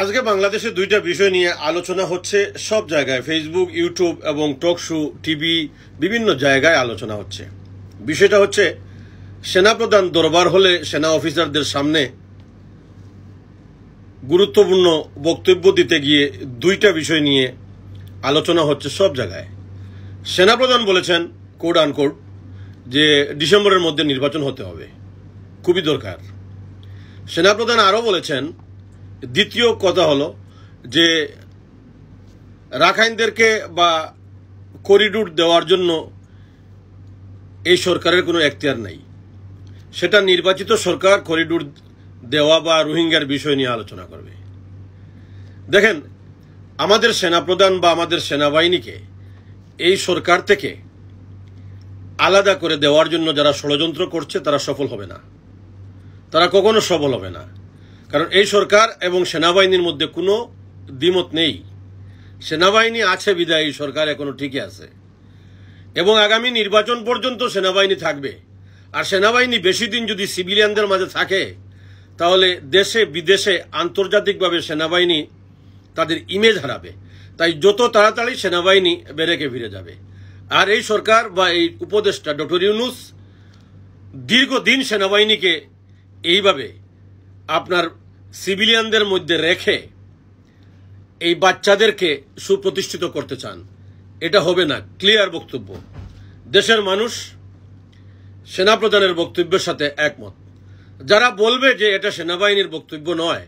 আজকে বাংলাদেশে দুইটা বিষয় নিয়ে আলোচনা হচ্ছে সব জায়গায়, ফেসবুক, ইউটিউব এবং টক শো, টিভি, বিভিন্ন জায়গায় আলোচনা হচ্ছে। বিষয়টা হচ্ছে সেনাপ্রধান দরবার হলে সেনা অফিসারদের সামনে গুরুত্বপূর্ণ বক্তব্য দিতে গিয়ে দুইটা বিষয় নিয়ে আলোচনা হচ্ছে সব জায়গায়। সেনাপ্রধান বলেছেন কোড আনকোড যে ডিসেম্বরের মধ্যে নির্বাচন হতে হবে, খুবই দরকার। সেনাপ্রধান আরও বলেছেন, দ্বিতীয় কথা হলো যে রাখাইনদেরকে বা করিডোর দেওয়ার জন্য এই সরকারের কোনো এখতিয়ার নাই, সেটা নির্বাচিত সরকার করিডোর দেওয়া বা রোহিঙ্গার বিষয় নিয়ে আলোচনা করবে। দেখেন, আমাদের সেনাপ্রধান বা আমাদের সেনাবাহিনীকে এই সরকার থেকে আলাদা করে দেওয়ার জন্য যারা ষড়যন্ত্র করছে তারা সফল হবে না, তারা কখনো সফল হবে না। কারণ এই সরকার এবং সেনাবাহিনীর মধ্যে কোনো দ্বিমত নেই। সেনাবাহিনী আছে বিদায় এই সরকার এখনো ঠিকই আছে এবং আগামী নির্বাচন পর্যন্ত সেনাবাহিনী থাকবে। আর সেনাবাহিনী বেশি দিন যদি সিভিলিয়ানদের মাঝে থাকে তাহলে দেশে বিদেশে আন্তর্জাতিকভাবে সেনাবাহিনী তাদের ইমেজ হারাবে। তাই যত তাড়াতাড়ি সেনাবাহিনী বেরেকে ফিরে যাবে। আর এই সরকার বা এই উপদেষ্টা ডক্টর ইউনূস দীর্ঘদিন সেনাবাহিনীকে এইভাবে আপনার সিভিলিয়ানদের মধ্যে রেখে এই বাচ্চাদেরকে সুপ্রতিষ্ঠিত করতে চান। এটা হবে না, ক্লিয়ার বক্তব্য। দেশের মানুষ সেনাপ্রধানের বক্তব্যের সাথে একমত। যারা বলবে যে এটা সেনাবাহিনীর বক্তব্য নয়,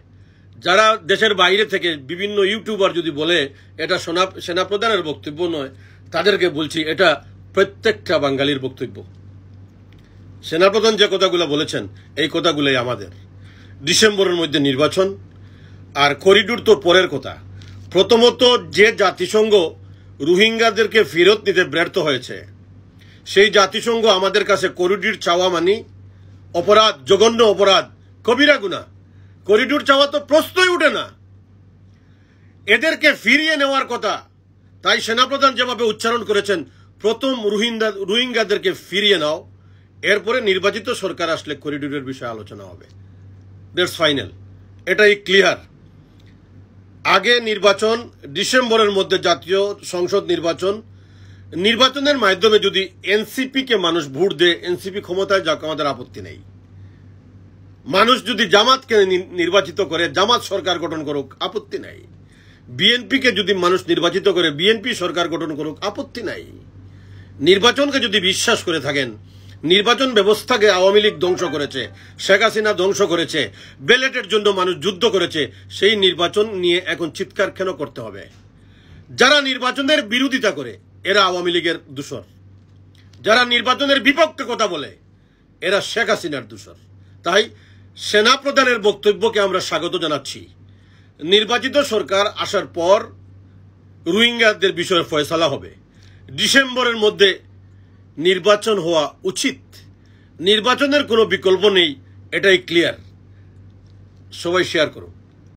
যারা দেশের বাইরে থেকে বিভিন্ন ইউটিউবার যদি বলে এটা সেনাপ্রধানের বক্তব্য নয়, তাদেরকে বলছি এটা প্রত্যেকটা বাঙালির বক্তব্য। সেনাপ্রধান যে কথাগুলো বলেছেন এই কথাগুলোই আমাদের। ডিসেম্বরের মধ্যে নির্বাচন আর করিডোর তো পরের কথা। প্রথমত, যে জাতিসংঘ রোহিঙ্গাদেরকে ফেরত নিতে ব্যর্থ হয়েছে সেই জাতিসংঘ আমাদের কাছে করিডোর চাওয়া মানে অপরাধ, জঘন্য অপরাধ, কবিরা গুনাহ। করিডোর চাওয়া তো প্রশ্নই উঠে না, এদেরকে ফিরিয়ে নেওয়ার কথা। তাই সেনাপ্রধান যেভাবে উচ্চারণ করেছেন, প্রথম রোহিঙ্গাদেরকে ফিরিয়ে নাও, এরপরে নির্বাচিত সরকার আসলে করিডোরের বিষয়ে আলোচনা হবে। দ্যাটস ফাইনাল, এটাই ক্লিয়ার। আগে নির্বাচন, ডিসেম্বরের মধ্যে জাতীয় সংসদ নির্বাচনের মাধ্যমে যদি এনসিপিকে মানুষ ভোট দেয়, এনসিপি ক্ষমতায় যাক, আমাদের আপত্তি নেই। মানুষ যদি জামাতকে নির্বাচিত করে, জামাত সরকার গঠন করুক, আপত্তি নাই। বিএনপিকে যদি মানুষ নির্বাচিত করে, বিএনপি সরকার গঠন করুক, আপত্তি নাই। নির্বাচনকে যদি বিশ্বাস করে থাকেন, নির্বাচন ব্যবস্থাকে আওয়ামী লীগ ধ্বংস করেছে, শেখ হাসিনা ধ্বংস করেছে, ব্যালটের জন্য মানুষ যুদ্ধ করেছে, সেই নির্বাচন নিয়ে এখন চিৎকার কেন করতে হবে? যারা নির্বাচনের বিরোধিতা করে এরা আওয়ামী লীগের দূষর, যারা নির্বাচনের বিপক্ষে কথা বলে এরা শেখ হাসিনার দূষর। তাই সেনাপ্রধানের বক্তব্যকে আমরা স্বাগত জানাচ্ছি। নির্বাচিত সরকার আসার পর রোহিঙ্গাদের বিষয়ে ফয়সালা হবে। ডিসেম্বরের মধ্যে নির্বাচন হওয়া উচিত, নির্বাচনের কোনো বিকল্প নেই, এটাই ক্লিয়ার। সবাই শেয়ার করুন।